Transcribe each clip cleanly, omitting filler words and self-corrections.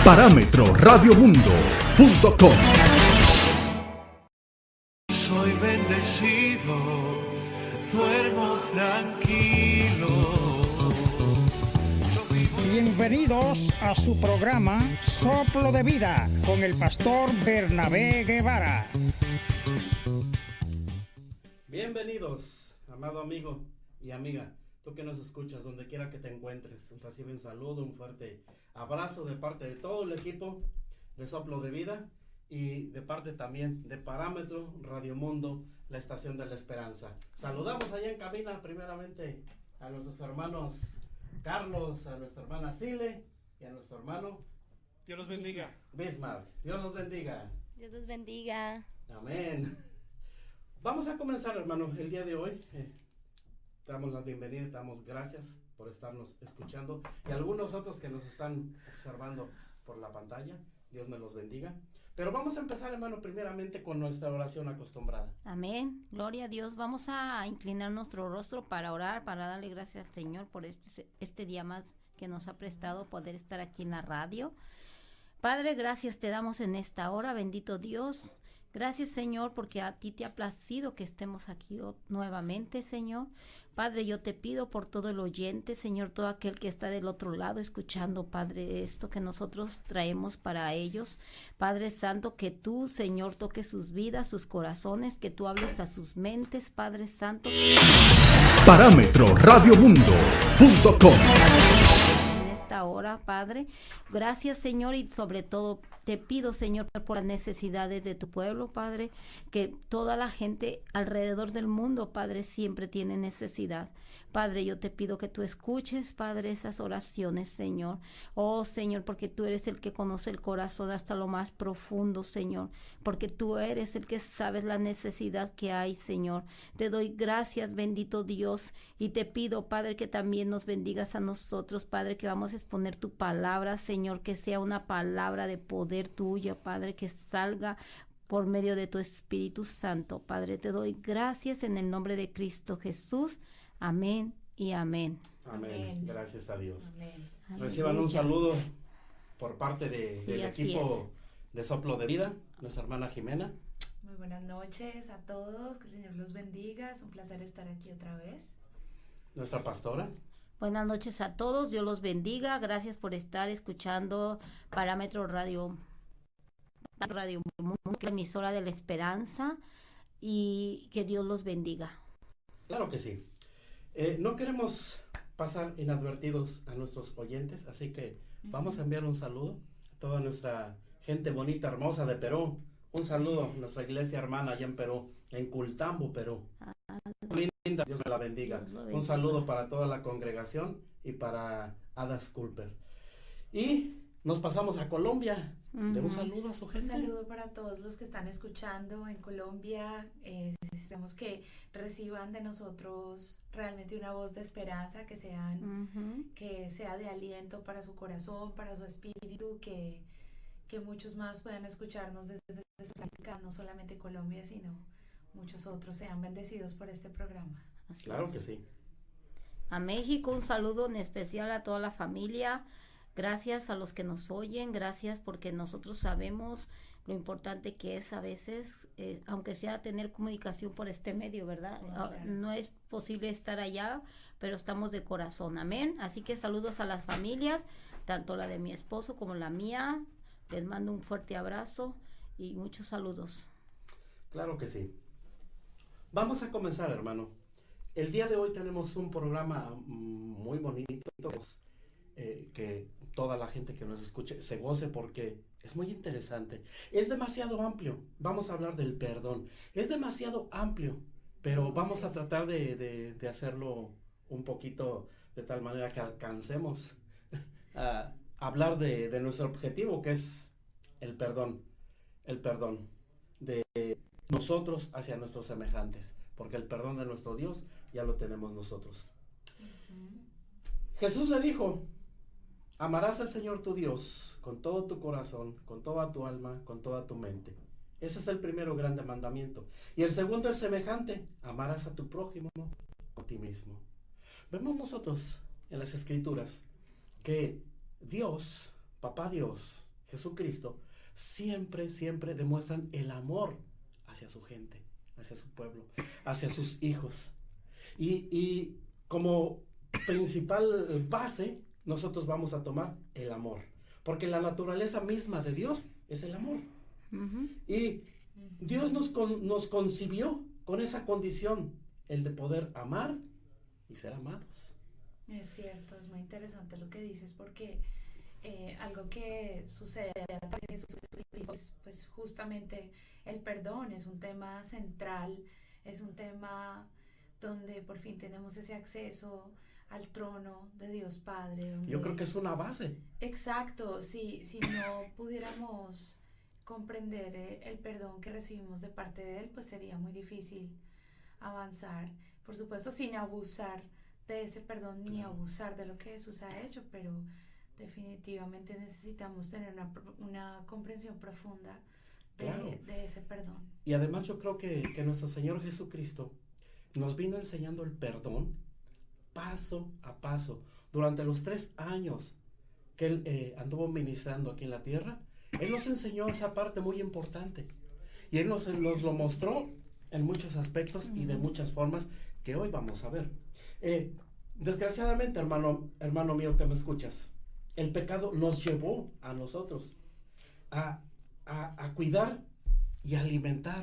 Parámetroradiomundo.com. Soy bendecido, duermo tranquilo. Bienvenidos a su programa Soplo de Vida con el pastor Bernabé Guevara. Bienvenidos, amado amigo y amiga, tú que nos escuchas donde quiera que te encuentres. Recibe un saludo, un fuerte abrazo de parte de todo el equipo de Soplo de Vida y de parte también de Parámetro Radio Mundo, la estación de la esperanza. Saludamos allá en cabina primeramente a nuestros hermanos Carlos, a nuestra hermana Sile y a nuestro hermano Dios los bendiga. Bismarck. Dios los bendiga. Dios los bendiga. Amén. Vamos a comenzar, hermano, el día de hoy. Te damos la bienvenida, te damos gracias por estarnos escuchando y algunos otros que nos están observando por la pantalla. Dios me los bendiga. Pero vamos a empezar, hermano, primeramente con nuestra oración acostumbrada. Amén. Gloria a Dios. Vamos a inclinar nuestro rostro para orar, para darle gracias al Señor por este día más que nos ha prestado poder estar aquí en la radio. Padre, gracias te damos en esta hora, bendito Dios. Gracias, Señor, porque a ti te ha placido que estemos aquí nuevamente, Señor. Padre, yo te pido por todo el oyente, Señor, todo aquel que está del otro lado escuchando, Padre, esto que nosotros traemos para ellos. Padre Santo, que tú, Señor, toques sus vidas, sus corazones, que tú hables a sus mentes, Padre Santo. Parámetroradiomundo.com. Ahora, Padre, gracias, Señor, y sobre todo te pido, Señor, por las necesidades de tu pueblo, Padre, que toda la gente alrededor del mundo, Padre, siempre tiene necesidad. Padre, yo te pido que tú escuches, Padre, esas oraciones, Señor. Oh, Señor, porque tú eres el que conoce el corazón hasta lo más profundo, Señor, porque tú eres el que sabes la necesidad que hay, Señor. Te doy gracias, bendito Dios, y te pido, Padre, que también nos bendigas a nosotros, Padre, que vamos a exponer tu palabra, Señor, que sea una palabra de poder tuya, Padre, que salga por medio de tu Espíritu Santo. Padre, te doy gracias en el nombre de Cristo Jesús. Amén y amén. Amén. Gracias a Dios. Amén. Reciban un saludo por parte del así equipo de Soplo de Vida, nuestra hermana Jimena. Muy buenas noches a todos, que el Señor los bendiga, es un placer estar aquí otra vez. Nuestra pastora. Buenas noches a todos, Dios los bendiga, gracias por estar escuchando Parámetro Radio Mundo, la emisora de la esperanza, y que Dios los bendiga. Claro que sí. No queremos pasar inadvertidos a nuestros oyentes, así que vamos a enviar un saludo a toda nuestra gente bonita, hermosa de Perú. Un saludo a nuestra iglesia hermana allá en Perú, en Cultambo, Perú. Linda, Dios me la bendiga. Un saludo para toda la congregación y para Ada Sculper. Y nos pasamos a Colombia. De un saludo a su gente. Un saludo para todos los que están escuchando en Colombia. Esperamos que reciban de nosotros realmente una voz de esperanza, que sea de aliento para su corazón, para su espíritu, que muchos más puedan escucharnos desde Sudamérica, no solamente Colombia, sino muchos otros sean bendecidos por este programa. Claro que sí. A México, un saludo en especial a toda la familia. Gracias a los que nos oyen, gracias porque nosotros sabemos lo importante que es a veces, aunque sea tener comunicación por este medio, ¿verdad? Claro. No es posible estar allá, pero estamos de corazón, amén. Así que saludos a las familias, tanto la de mi esposo como la mía. Les mando un fuerte abrazo y muchos saludos. Claro que sí. Vamos a comenzar, hermano. El día de hoy tenemos un programa muy bonito, que toda la gente que nos escuche se goce porque es muy interesante. Es demasiado amplio. Vamos a hablar del perdón. Es demasiado amplio, pero vamos a tratar de hacerlo un poquito de tal manera que alcancemos a hablar de nuestro objetivo, que es el perdón de nosotros hacia nuestros semejantes, porque el perdón de nuestro Dios ya lo tenemos nosotros. Jesús le dijo: amarás al Señor tu Dios con todo tu corazón, con toda tu alma, con toda tu mente. Ese es el primero grande mandamiento. Y el segundo es semejante: amarás a tu prójimo como a ti mismo. Vemos nosotros en las Escrituras que Dios, Papá Dios, Jesucristo, siempre, siempre demuestran el amor hacia su gente, hacia su pueblo, hacia sus hijos. Y como principal base, nosotros vamos a tomar el amor, porque la naturaleza misma de Dios es el amor. Y Dios nos concibió con esa condición, el de poder amar y ser amados. Es cierto, es muy interesante lo que dices, porque algo que sucede a través de Jesús, pues justamente el perdón es un tema central, es un tema donde por fin tenemos ese acceso al trono de Dios Padre. Donde... Yo creo que es una base. Exacto, si no pudiéramos comprender el perdón que recibimos de parte de Él, pues sería muy difícil avanzar, por supuesto sin abusar de ese perdón ni abusar de lo que Jesús ha hecho, pero definitivamente necesitamos tener una comprensión profunda de ese perdón. Y además yo creo que nuestro Señor Jesucristo nos vino enseñando el perdón paso a paso. Durante los 3 años que Él anduvo ministrando aquí en la tierra, Él nos enseñó esa parte muy importante. Y Él nos lo mostró en muchos aspectos y de muchas formas que hoy vamos a ver. Desgraciadamente, hermano mío que me escuchas, el pecado nos llevó a nosotros a cuidar y alimentar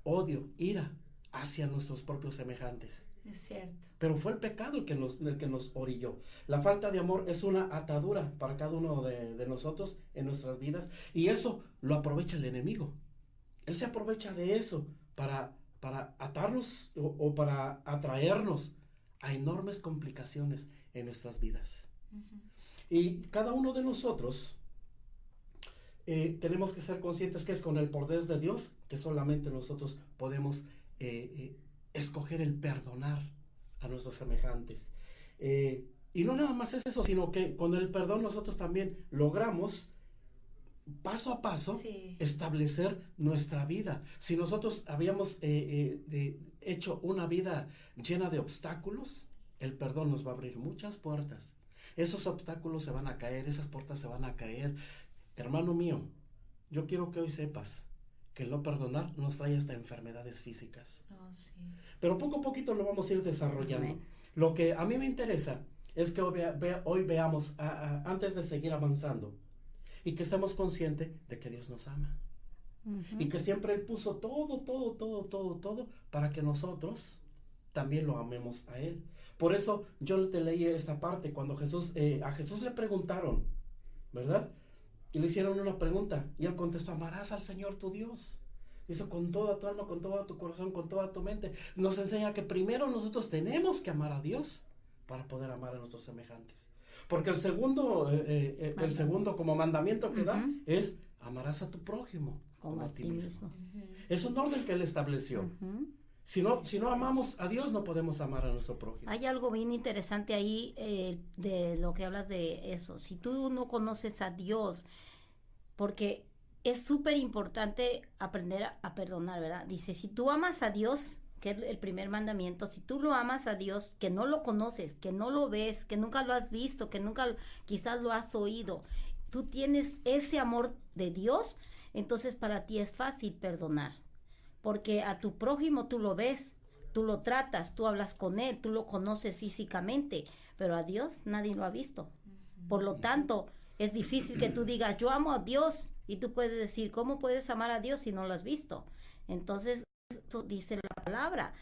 odio, ira hacia nuestros propios semejantes. Es cierto. Pero fue el pecado el que nos orilló. La falta de amor es una atadura para cada uno de nosotros en nuestras vidas, y eso lo aprovecha el enemigo. Él se aprovecha de eso para atarnos o para atraernos a enormes complicaciones en nuestras vidas. Y cada uno de nosotros tenemos que ser conscientes que es con el poder de Dios que solamente nosotros podemos escoger el perdonar a nuestros semejantes. Y no nada más es eso, sino que con el perdón nosotros también logramos paso a paso establecer nuestra vida. Si nosotros habíamos hecho una vida llena de obstáculos, el perdón nos va a abrir muchas puertas. Esos obstáculos se van a caer, esas puertas se van a caer. Hermano mío, yo quiero que hoy sepas que el no perdonar nos trae hasta enfermedades físicas. Pero poco a poquito lo vamos a ir desarrollando. Amén. Lo que a mí me interesa es que hoy veamos, antes de seguir avanzando, y que estemos conscientes de que Dios nos ama. Y que siempre Él puso todo para que nosotros también lo amemos a Él. Por eso yo te leí esta parte cuando a Jesús le preguntaron, ¿verdad? Y le hicieron una pregunta y Él contestó: amarás al Señor tu Dios. Dice: con toda tu alma, con todo tu corazón, con toda tu mente. Nos enseña que primero nosotros tenemos que amar a Dios para poder amar a nuestros semejantes. Porque el segundo como mandamiento que da es: amarás a tu prójimo como a ti mismo. Es un orden que Él estableció. Si no amamos a Dios, no podemos amar a nuestro prójimo. Hay algo bien interesante ahí de lo que hablas de eso. Si tú no conoces a Dios, porque es súper importante aprender a perdonar, ¿verdad? Dice, si tú amas a Dios, que es el primer mandamiento, si tú lo amas a Dios, que no lo conoces, que no lo ves, que nunca lo has visto, que nunca quizás lo has oído, tú tienes ese amor de Dios, entonces para ti es fácil perdonar. Porque a tu prójimo tú lo ves, tú lo tratas, tú hablas con él, tú lo conoces físicamente, pero a Dios nadie lo ha visto. Por lo tanto, es difícil que tú digas, yo amo a Dios, y tú puedes decir, ¿cómo puedes amar a Dios si no lo has visto? Entonces, eso dice la palabra.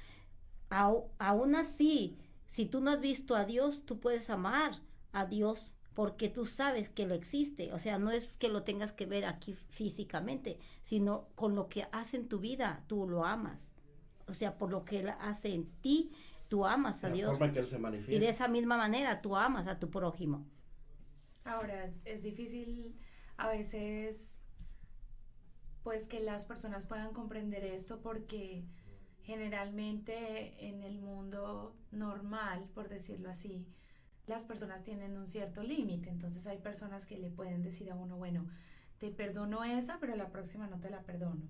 Aún así, si tú no has visto a Dios, tú puedes amar a Dios porque tú sabes que Él existe. O sea, no es que lo tengas que ver aquí físicamente, sino con lo que hace en tu vida, tú lo amas. O sea, por lo que Él hace en ti, tú amas a Dios. La forma que Él se manifiesta. Y de esa misma manera, tú amas a tu prójimo. Ahora, es difícil a veces, pues, que las personas puedan comprender esto, porque generalmente en el mundo normal, por decirlo así, las personas tienen un cierto límite. Entonces hay personas que le pueden decir a uno, bueno, te perdono esa, pero la próxima no te la perdono.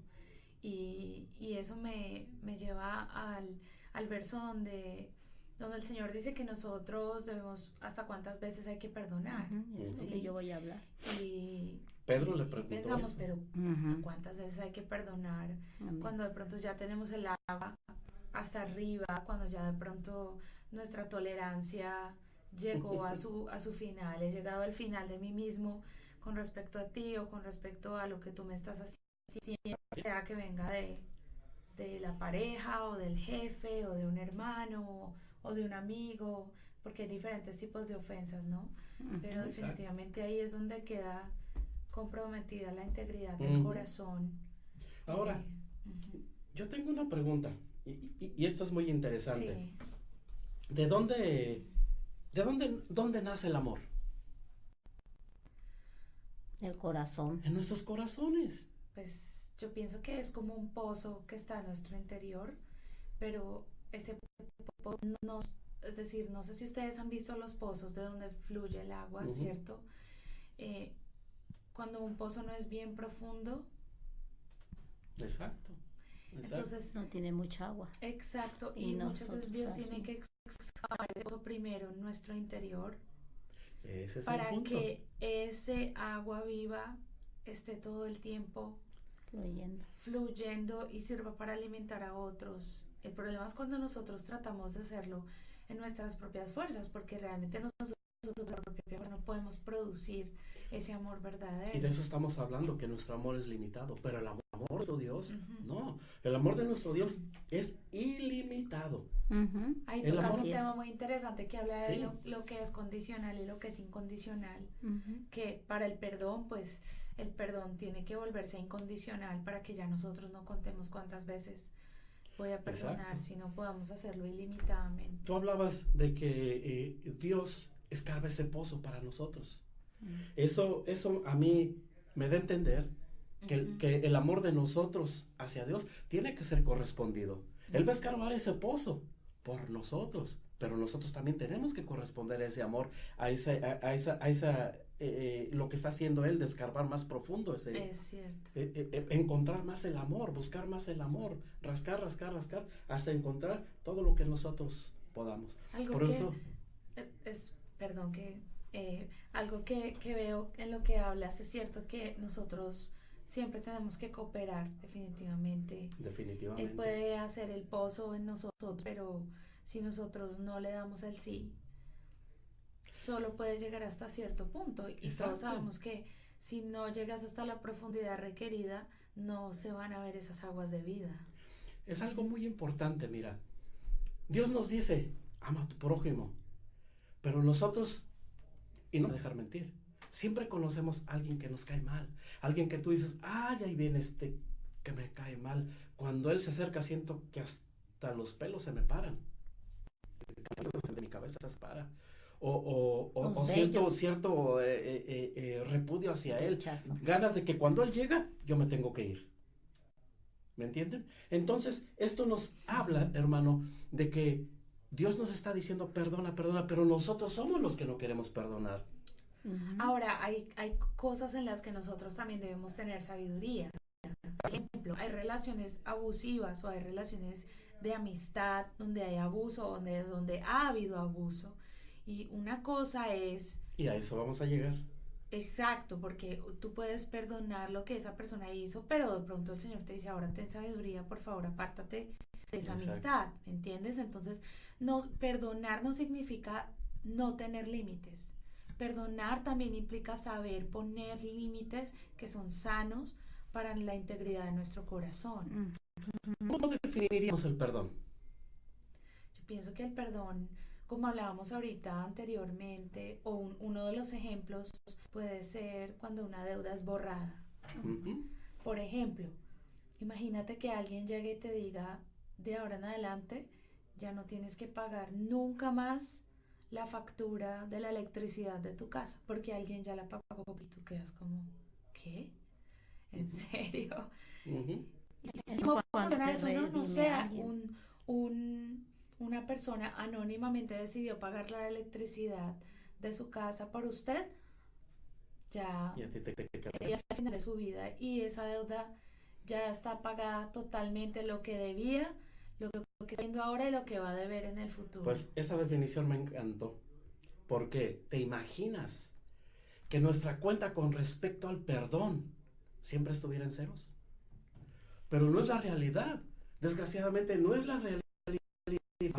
Y eso me lleva al verso donde donde el Señor dice que nosotros debemos, hasta cuántas veces hay que perdonar. Eso es lo que yo voy a hablar. Y Pedro le y preguntó pensamos, eso. pero ¿hasta cuántas veces hay que perdonar? Amén. Cuando de pronto ya tenemos el agua hasta arriba, cuando ya de pronto nuestra tolerancia llegó a su final, he llegado al final de mí mismo con respecto a ti o con respecto a lo que tú me estás haciendo, sea que venga de la pareja o del jefe o de un hermano o de un amigo, porque hay diferentes tipos de ofensas, ¿no? Pero definitivamente ahí es donde queda comprometida la integridad del corazón. Ahora, yo tengo una pregunta, y esto es muy interesante. Sí. ¿Dónde nace el amor? El corazón. En nuestros corazones. Pues yo pienso que es como un pozo que está en nuestro interior, pero ese pozo no, es decir, no sé si ustedes han visto los pozos de donde fluye el agua, ¿cierto? Cuando un pozo no es bien profundo. Exacto. Entonces, no tiene mucha agua. Exacto, y muchas veces Dios tiene que excavar el pozo primero en nuestro interior. Ese es para el punto. que ese agua viva esté todo el tiempo fluyendo y sirva para alimentar a otros. El problema es cuando nosotros tratamos de hacerlo en nuestras propias fuerzas, porque realmente nosotros no podemos producir ese amor verdadero. Y de eso estamos hablando, que nuestro amor es limitado, pero el amor de nuestro Dios, no, el amor de nuestro Dios es ilimitado. Ahí El tocas amor un tema muy interesante que habla Sí. de lo que es condicional y lo que es incondicional, que para el perdón, pues el perdón tiene que volverse incondicional para que ya nosotros no contemos cuántas veces voy a perdonar, Exacto. sino podamos hacerlo ilimitadamente. Tú hablabas de que Dios escava ese pozo para nosotros. Eso a mí me da a entender que el amor de nosotros hacia Dios tiene que ser correspondido. Él va a escarbar ese pozo por nosotros, pero nosotros también tenemos que corresponder a ese amor, a esa lo que está haciendo Él, de escarbar más profundo ese, Es cierto. encontrar más el amor, buscar más el amor, rascar, hasta encontrar todo lo que nosotros podamos. Algo Por que eso, perdón, algo que veo en lo que hablas, es cierto que nosotros siempre tenemos que cooperar, definitivamente. definitivamente. Él puede hacer el pozo en nosotros, pero si nosotros no le damos el sí, solo puede llegar hasta cierto punto. Y Exacto. todos sabemos que si no llegas hasta la profundidad requerida, no se van a ver esas aguas de vida. Es algo muy importante, mira. Dios nos dice, ama a tu prójimo, pero nosotros, y no dejar mentir, siempre conocemos a alguien que nos cae mal, alguien que tú dices, ay, ahí viene este que me cae mal. Cuando él se acerca siento que hasta los pelos se me paran, de mi cabeza se para, o siento cierto repudio hacia él, Rechazo. ganas de que cuando él llega, yo me tengo que ir. ¿Me entienden? Entonces, esto nos habla, hermano, de que Dios nos está diciendo perdona, pero nosotros somos los que no queremos perdonar. Ahora, hay cosas en las que nosotros también debemos tener sabiduría. Por ejemplo, hay relaciones abusivas o hay relaciones de amistad donde hay abuso, donde ha habido abuso. Y una cosa es... Y a eso vamos a llegar. Exacto, porque tú puedes perdonar lo que esa persona hizo, pero de pronto el Señor te dice, ahora ten sabiduría, por favor, apártate de esa Exacto. amistad, ¿me entiendes? Entonces, perdonar no significa no tener límites. Perdonar también implica saber poner límites que son sanos para la integridad de nuestro corazón. ¿Cómo definiríamos el perdón? Yo pienso que el perdón, como hablábamos ahorita anteriormente, o uno de los ejemplos puede ser cuando una deuda es borrada. Por ejemplo, imagínate que alguien llegue y te diga, de ahora en adelante ya no tienes que pagar nunca más la factura de la electricidad de tu casa, porque alguien ya la pagó y tú quedas como, ¿qué? ¿En serio? ¿Y cómo funciona eso? No sé, una persona anónimamente decidió pagar la electricidad de su casa por usted, ya Y a ti te al final de su vida, y esa deuda ya está pagada totalmente. Lo que debía lo que está viendo ahora y lo que va a deber en el futuro. Pues esa definición me encantó, porque te imaginas que nuestra cuenta con respecto al perdón siempre estuviera en ceros. Pero no es la realidad. Desgraciadamente no es la realidad.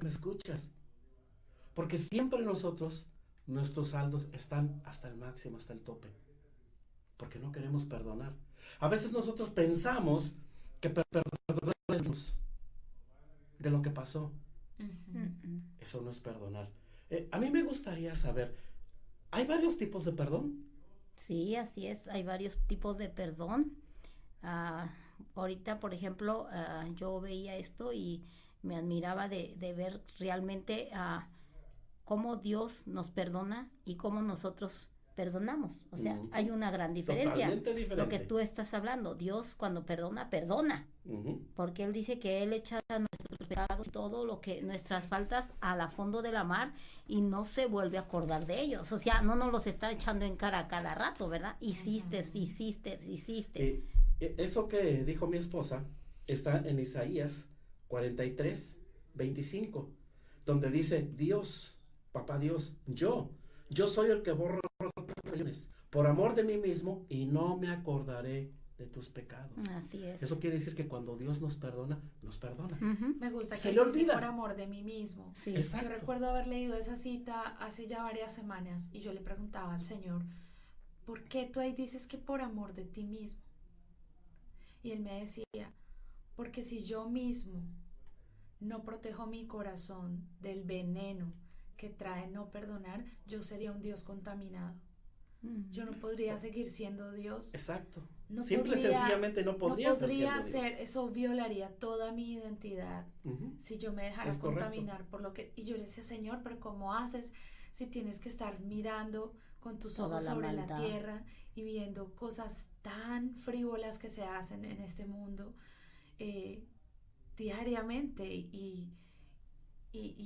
¿Me escuchas? Porque siempre nosotros, nuestros saldos están hasta el máximo, hasta el tope. Porque no queremos perdonar. A veces nosotros pensamos que perdonamos de lo que pasó. Eso no es perdonar. A mí me gustaría saber, ¿hay varios tipos de perdón? Sí, así es, hay varios tipos de perdón. Ahorita, por ejemplo, yo veía esto y me admiraba de ver realmente cómo Dios nos perdona y cómo nosotros perdonamos. O sea, hay una gran diferencia. Totalmente diferente. Lo que tú estás hablando, Dios cuando perdona, perdona. Porque Él dice que Él echa nuestros pecados y todo lo que, nuestras faltas a la fondo de la mar y no se vuelve a acordar de ellos. O sea, no nos los está echando en cara a cada rato, ¿verdad? Hiciste. Eso que dijo mi esposa está en Isaías 43:25, donde dice, Dios, papá Dios, yo soy el que borro por amor de mí mismo y no me acordaré de tus pecados. Así es. Eso quiere decir que cuando Dios nos perdona, nos perdona. Me gusta Se que le dice olvida. por amor de mí mismo. Sí. Exacto. Yo recuerdo haber leído esa cita hace ya varias semanas y yo le preguntaba al Señor, ¿por qué tú ahí dices que por amor de ti mismo? Y Él me decía, porque si yo mismo no protejo mi corazón del veneno que trae no perdonar, yo sería un Dios contaminado. Yo no podría seguir siendo Dios. Exacto. No Simple y podría- sencillamente no podría No podría ser siendo ser, Dios. eso violaría toda mi identidad si yo me dejara Es correcto. contaminar por lo que... Y yo le decía, Señor, pero ¿cómo haces si tienes que estar mirando con tus Toda ojos la sobre maldad. la tierra y viendo cosas tan frívolas que se hacen en este mundo diariamente? Y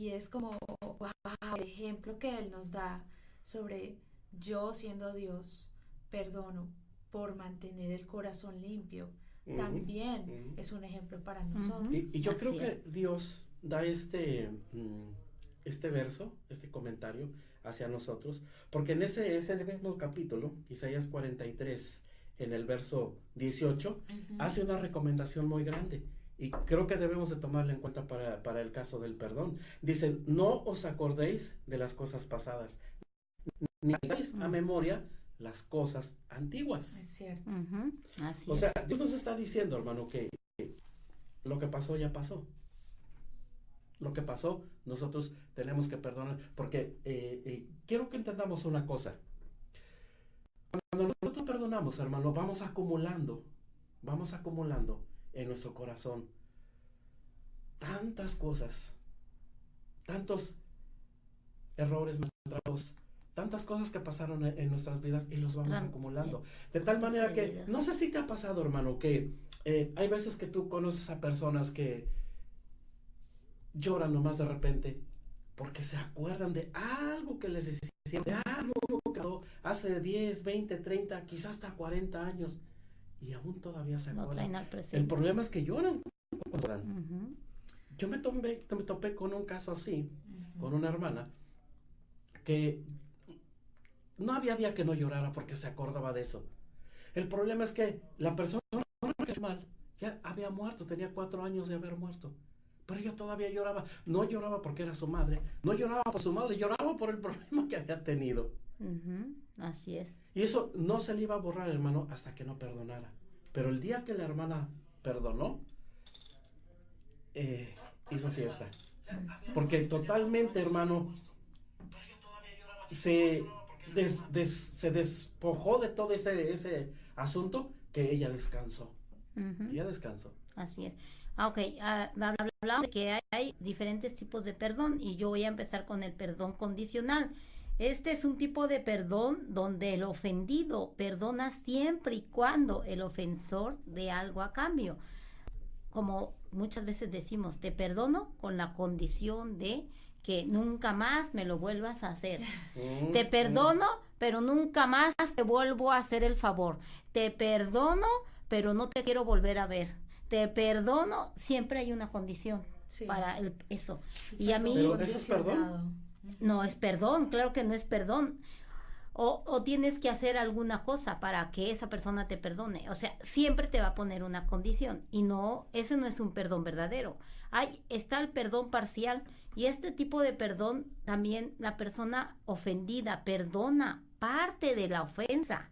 es como, wow, el ejemplo que Él nos da sobre yo siendo Dios, perdono por mantener el corazón limpio. También es un ejemplo para nosotros. Y yo Así creo que es. Dios da este verso, este comentario hacia nosotros, porque en ese mismo capítulo, Isaías 43, en el verso 18, hace una recomendación muy grande. Y creo que debemos de tomarla en cuenta para el caso del perdón. Dice, no os acordéis de las cosas pasadas, ni hagáis a memoria las cosas antiguas. Es cierto. Así O sea, Dios nos está diciendo, hermano, que lo que pasó ya pasó. Lo que pasó, nosotros tenemos que perdonar. Porque quiero que entendamos una cosa. Cuando nosotros perdonamos, hermano, vamos acumulando en nuestro corazón tantas cosas, tantos errores, tantas cosas que pasaron en nuestras vidas y los vamos acumulando. De tal manera que, no sé si te ha pasado, hermano, que hay veces que tú conoces a personas que lloran nomás de repente porque se acuerdan de algo que les hicieron, de algo que pasó hace 10, 20, 30, quizás hasta 40 años y aún todavía se lo acuerdan. traen al presente. El problema es que lloran cuando lloran. Yo me topé con un caso así, con una hermana que no había día que no llorara porque se acordaba de eso. El problema es que la persona que hizo mal ya había muerto, tenía 4 años de haber muerto. Pero ella todavía lloraba. No lloraba porque era su madre, no lloraba por su madre, lloraba por el problema que había tenido. Así es. Y eso no se le iba a borrar, hermano, hasta que no perdonara. Pero el día que la hermana perdonó, hizo fiesta. Porque totalmente, hermano, se despojó de todo ese asunto que ella descansó. Ella descansó. Así es. Ok, hablamos de que hay diferentes tipos de perdón y yo voy a empezar con el perdón condicional. Este es un tipo de perdón donde el ofendido perdona siempre y cuando el ofensor dé algo a cambio. Como muchas veces decimos, te perdono con la condición de que nunca más me lo vuelvas a hacer. Te perdono, pero nunca más te vuelvo a hacer el favor. Te perdono, pero no te quiero volver a ver. Te perdono, siempre hay una condición. Sí. para eso. Sí, Y a mí, Pero eso es perdón. condicionado. no es perdón, claro que no es perdón. O tienes que hacer alguna cosa para que esa persona te perdone. O sea, siempre te va a poner una condición. Y no, ese no es un perdón verdadero. Está el perdón parcial. Y este tipo de perdón, también la persona ofendida perdona parte de la ofensa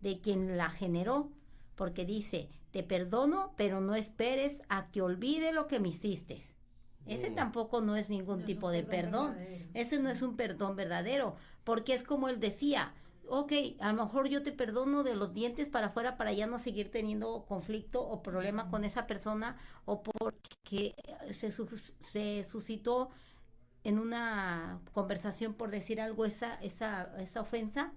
de quien la generó. Porque dice, te perdono, pero no esperes a que olvide lo que me hiciste. Ese tampoco no es ningún No es tipo un de perdón perdón. verdadero. Ese no es un perdón verdadero, porque es como él decía, ok, a lo mejor yo te perdono de los dientes para afuera para ya no seguir teniendo conflicto o problema con esa persona, o porque se suscitó en una conversación, por decir algo, esa ofensa,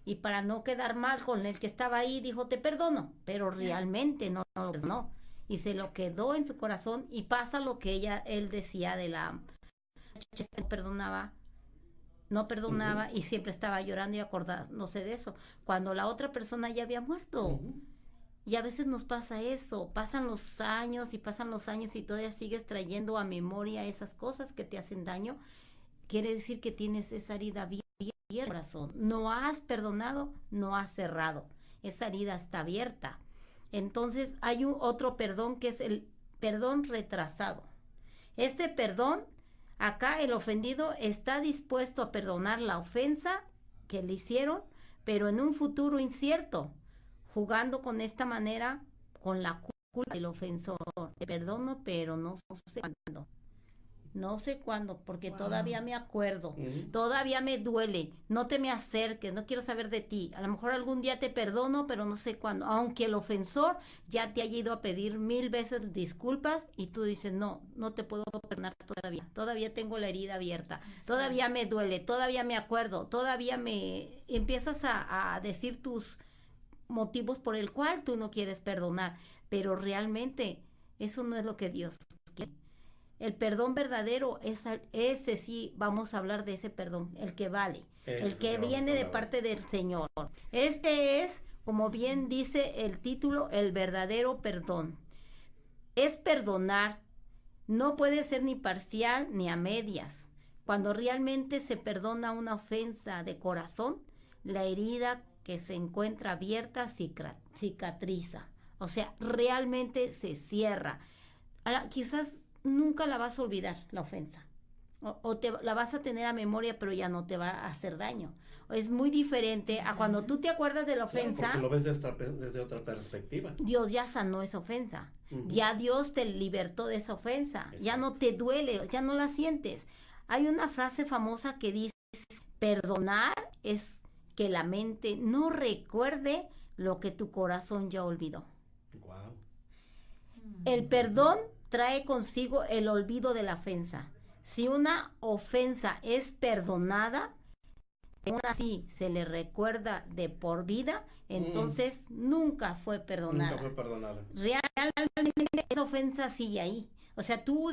y para no quedar mal con el que estaba ahí, dijo, te perdono, pero realmente no lo perdonó. Y se lo quedó en su corazón, y pasa lo que él decía de la muchacha que no perdonaba y siempre estaba llorando y acordándose de eso, cuando la otra persona ya había muerto. Y a veces nos pasa eso, pasan los años y todavía sigues trayendo a memoria esas cosas que te hacen daño. Quiere decir que tienes esa herida abierta en el corazón. No has perdonado, no has cerrado. Esa herida está abierta. Entonces hay otro perdón que es el perdón retrasado. Este perdón, acá el ofendido está dispuesto a perdonar la ofensa que le hicieron, pero en un futuro incierto, jugando con esta manera, con la culpa del ofensor. Te perdono, pero no sé cuándo. No sé cuándo, porque Wow. todavía me acuerdo, todavía me duele, no te me acerques, no quiero saber de ti. A lo mejor algún día te perdono, pero no sé cuándo. Aunque el ofensor ya te haya ido a pedir 1000 veces disculpas y tú dices, no te puedo perdonar todavía tengo la herida abierta, todavía me duele, todavía me acuerdo, todavía me empiezas a decir tus motivos por el cual tú no quieres perdonar, pero realmente eso no es lo que Dios quiere. El perdón verdadero, ese sí, vamos a hablar de ese perdón, el que vale, el que viene de parte del Señor. Este es, como bien dice el título, el verdadero perdón. Es perdonar, no puede ser ni parcial ni a medias. Cuando realmente se perdona una ofensa de corazón, la herida que se encuentra abierta cicatriza. O sea, realmente se cierra. Quizás nunca la vas a olvidar, la ofensa. O la vas a tener a memoria, pero ya no te va a hacer daño. Es muy diferente a cuando tú te acuerdas de la ofensa. Claro, porque lo ves desde otra perspectiva. Dios ya sanó esa ofensa. Ya Dios te libertó de esa ofensa. Exacto. Ya no te duele, ya no la sientes. Hay una frase famosa que dice, perdonar es que la mente no recuerde lo que tu corazón ya olvidó. Wow. El perdón trae consigo el olvido de la ofensa. Si una ofensa es perdonada, aún así se le recuerda de por vida, entonces nunca fue perdonada. Nunca fue perdonada. Realmente esa ofensa sigue ahí. O sea, tú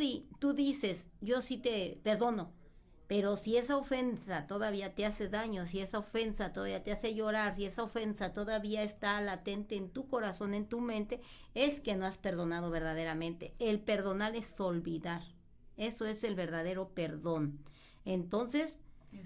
dices, yo sí te perdono, pero si esa ofensa todavía te hace daño, si esa ofensa todavía te hace llorar, si esa ofensa todavía está latente en tu corazón, en tu mente, es que no has perdonado verdaderamente. El perdonar es olvidar. Eso es el verdadero perdón. Entonces,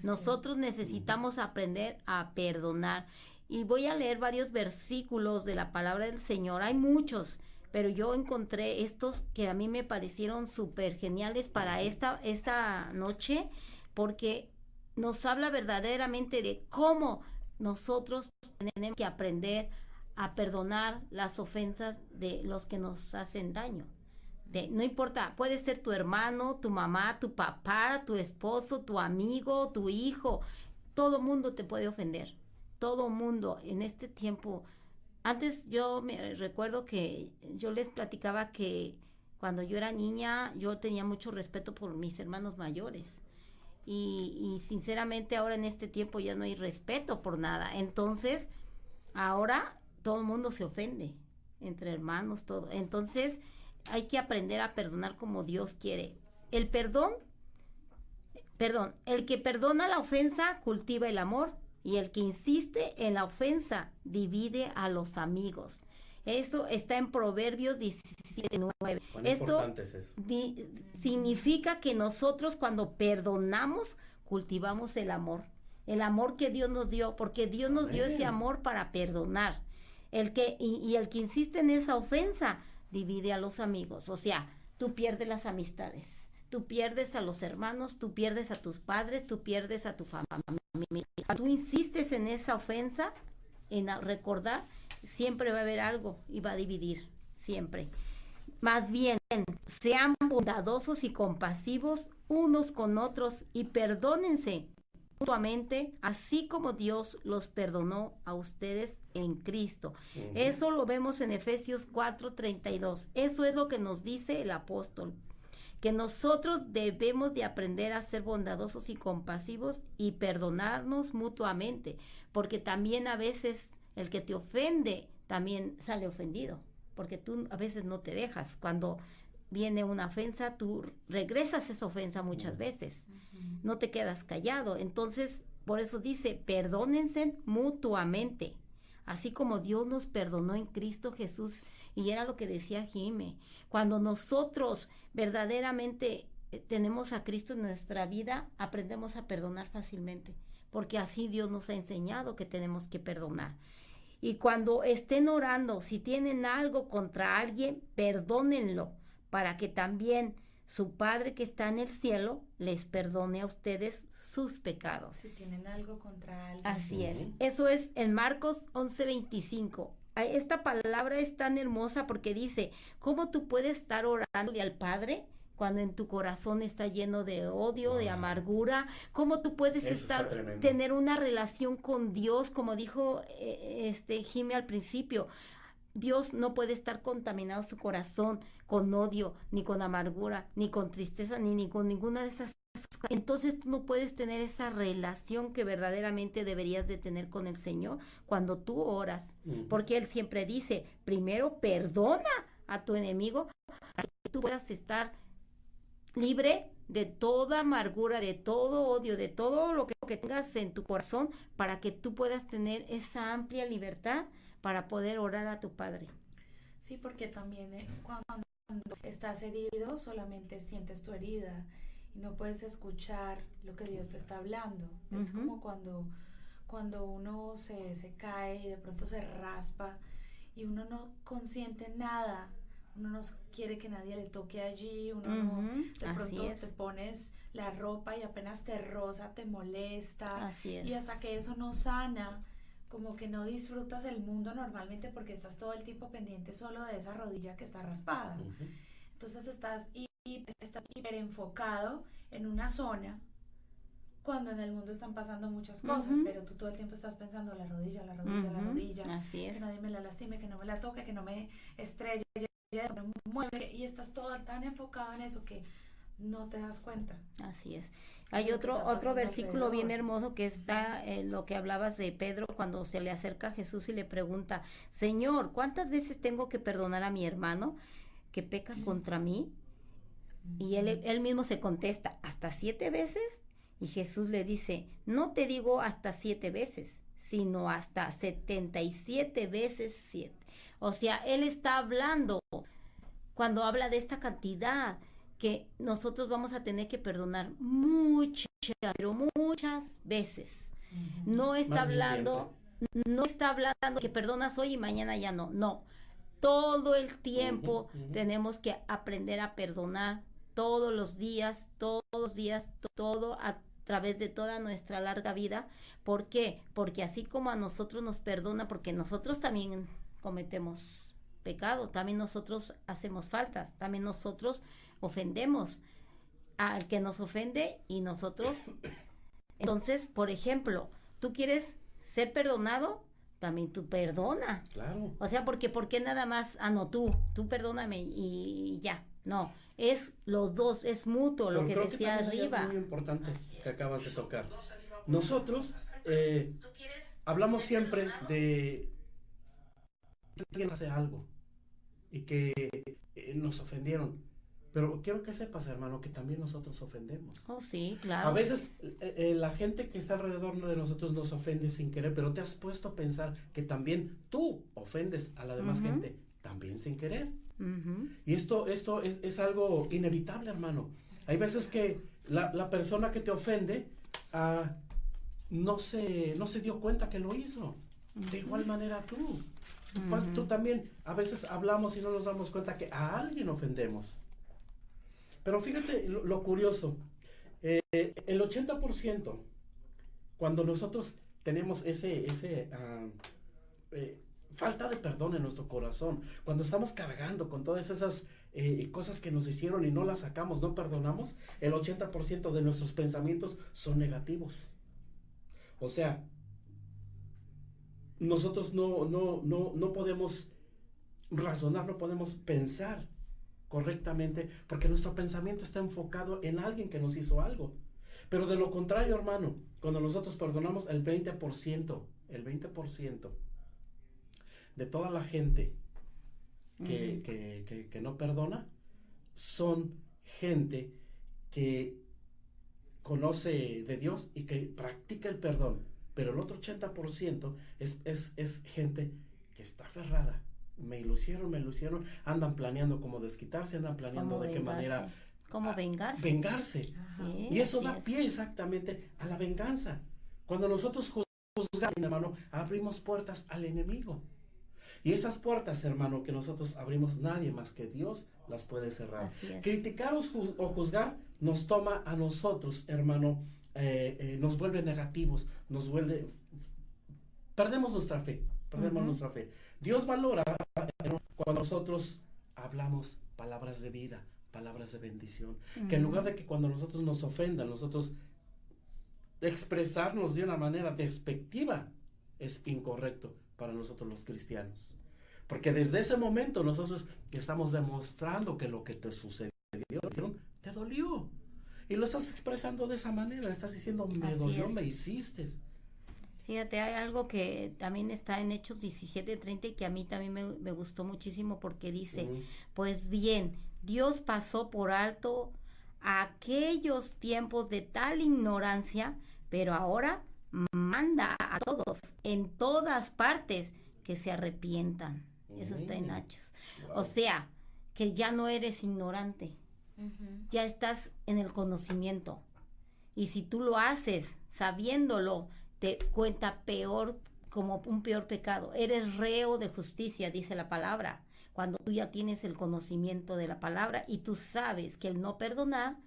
nosotros necesitamos aprender a perdonar. Y voy a leer varios versículos de la palabra del Señor. Hay muchos, pero yo encontré estos que a mí me parecieron súper geniales para esta noche, porque nos habla verdaderamente de cómo nosotros tenemos que aprender a perdonar las ofensas de los que nos hacen daño. No importa, puede ser tu hermano, tu mamá, tu papá, tu esposo, tu amigo, tu hijo. Todo mundo te puede ofender. Todo mundo en este tiempo. Antes yo me recuerdo que yo les platicaba que cuando yo era niña yo tenía mucho respeto por mis hermanos mayores. Y sinceramente ahora en este tiempo ya no hay respeto por nada. Entonces, ahora todo el mundo se ofende. Entre hermanos, todo. Entonces, hay que aprender a perdonar como Dios quiere. El que perdona la ofensa cultiva el amor, y el que insiste en la ofensa divide a los amigos. Eso está en Proverbios 17:9. Cuán Esto importante es eso. significa que nosotros cuando perdonamos, cultivamos el amor que Dios nos dio, porque Dios nos dio ese amor para perdonar. El que insiste en esa ofensa, divide a los amigos. O sea, tú pierdes las amistades, tú pierdes a los hermanos, tú pierdes a tus padres, tú pierdes a tu familia. Tú insistes en esa ofensa, en recordar, siempre va a haber algo y va a dividir, siempre. Más bien, sean bondadosos y compasivos unos con otros y perdónense mutuamente, así como Dios los perdonó a ustedes en Cristo. Eso lo vemos en Efesios 4:32. Eso es lo que nos dice el apóstol, que nosotros debemos de aprender a ser bondadosos y compasivos y perdonarnos mutuamente, porque también a veces el que te ofende también sale ofendido, porque tú a veces no te dejas. Cuando viene una ofensa, tú regresas esa ofensa muchas veces, no te quedas callado. Entonces, por eso dice, perdónense mutuamente, así como Dios nos perdonó en Cristo Jesús. Y era lo que decía Jime, cuando nosotros verdaderamente tenemos a Cristo en nuestra vida, aprendemos a perdonar fácilmente, porque así Dios nos ha enseñado que tenemos que perdonar. Y cuando estén orando, si tienen algo contra alguien, perdónenlo, para que también su Padre que está en el cielo les perdone a ustedes sus pecados. Si tienen algo contra alguien. Así es. Eso es en Marcos 11:25. Esta palabra es tan hermosa porque dice, ¿cómo tú puedes estar orándole al Padre cuando en tu corazón está lleno de odio, de amargura? ¿Cómo tú puedes tener una relación con Dios? Como dijo Jimmy al principio, Dios no puede estar contaminado su corazón con odio, ni con amargura, ni con tristeza, ni con ninguna de esas cosas. Entonces tú no puedes tener esa relación que verdaderamente deberías de tener con el Señor cuando tú oras. Porque Él siempre dice, primero perdona a tu enemigo para que tú puedas estar libre de toda amargura, de todo odio, de todo lo que tengas en tu corazón, para que tú puedas tener esa amplia libertad para poder orar a tu Padre. Sí, porque también cuando estás herido, solamente sientes tu herida y no puedes escuchar lo que Dios te está hablando. Es como cuando uno se cae y de pronto se raspa y uno no consiente nada. Uno no quiere que nadie le toque allí, uno no, de pronto te pones la ropa y apenas te roza, te molesta. Así es. Y hasta que eso no sana, como que no disfrutas el mundo normalmente porque estás todo el tiempo pendiente solo de esa rodilla que está raspada. Entonces estás hiper enfocado en una zona cuando en el mundo están pasando muchas cosas, pero tú todo el tiempo estás pensando la rodilla, la rodilla, Así es. que nadie me la lastime, que no me la toque, que no me estrelle, y estás todo tan enfocado en eso que no te das cuenta. Así es. Hay otro versículo bien hermoso que está en lo que hablabas de Pedro cuando se le acerca a Jesús y le pregunta, Señor, ¿cuántas veces tengo que perdonar a mi hermano que peca contra mí? Y él mismo se contesta, ¿hasta 7 veces? Y Jesús le dice, no te digo hasta 7 veces, sino hasta 77 veces 7. O sea, él está hablando, cuando habla de esta cantidad, que nosotros vamos a tener que perdonar muchas veces. No está hablando que perdonas hoy y mañana ya no. No, todo el tiempo tenemos que aprender a perdonar todos los días, todo a través de toda nuestra larga vida. ¿Por qué? Porque así como a nosotros nos perdona, porque nosotros también cometemos pecado, también nosotros hacemos faltas, también nosotros ofendemos al que nos ofende y nosotros. Entonces, por ejemplo, tú quieres ser perdonado, también tú perdona. Claro. O sea, porque ¿por qué nada más? No, tú perdóname y ya. No, es los dos, es mutuo. Pero lo que decía que arriba. Hay algo muy importante que acabas de tocar. Nosotros hablamos siempre de que alguien hace algo y que nos ofendieron. Pero quiero que sepas, hermano, que también nosotros ofendemos. Oh, sí, claro. A veces la gente que está alrededor de nosotros nos ofende sin querer, pero te has puesto a pensar que también tú ofendes a la demás gente, también sin querer. Y esto es algo inevitable, hermano. Hay veces que la persona que te ofende no se dio cuenta que lo hizo. De igual manera tú. Tú también a veces hablamos y no nos damos cuenta que a alguien ofendemos. Pero fíjate lo curioso, el 80%, cuando nosotros tenemos falta de perdón en nuestro corazón, cuando estamos cargando con todas esas cosas que nos hicieron y no las sacamos, no perdonamos, el 80% de nuestros pensamientos son negativos. O sea, nosotros no podemos razonar, no podemos pensar correctamente, porque nuestro pensamiento está enfocado en alguien que nos hizo algo. Pero de lo contrario, hermano, cuando nosotros perdonamos el 20% de toda la gente que no perdona, son gente que conoce de Dios y que practica el perdón. Pero el otro 80% es gente que está aferrada. Me lo hicieron, andan planeando cómo desquitarse, andan planeando de qué manera... ¿Cómo vengarse? Vengarse. Sí, Y eso da es. pie exactamente a la venganza. Cuando nosotros juzgamos, hermano, abrimos puertas al enemigo. Y esas puertas, hermano, que nosotros abrimos, nadie más que Dios las puede cerrar. Criticar o juzgar nos toma a nosotros, hermano, nos vuelve negativos, perdemos nuestra fe. Dios valora cuando nosotros hablamos palabras de vida, palabras de bendición, que en lugar de que cuando nosotros nos ofendan, nosotros expresarnos de una manera despectiva, es incorrecto para nosotros los cristianos, porque desde ese momento nosotros estamos demostrando que lo que te sucedió te dolió, y lo estás expresando de esa manera, estás diciendo, me dolió, me hiciste. Fíjate, hay algo que también está en Hechos 17:30 y que a mí también me gustó muchísimo, porque dice, pues bien, Dios pasó por alto aquellos tiempos de tal ignorancia, pero ahora manda a todos, en todas partes, que se arrepientan. Eso está en Hechos. Wow. O sea, que ya no eres ignorante, ya estás en el conocimiento. Y si tú lo haces sabiéndolo, te cuenta peor, como un peor pecado. Eres reo de justicia, dice la palabra. Cuando tú ya tienes el conocimiento de la palabra y tú sabes que el no perdonar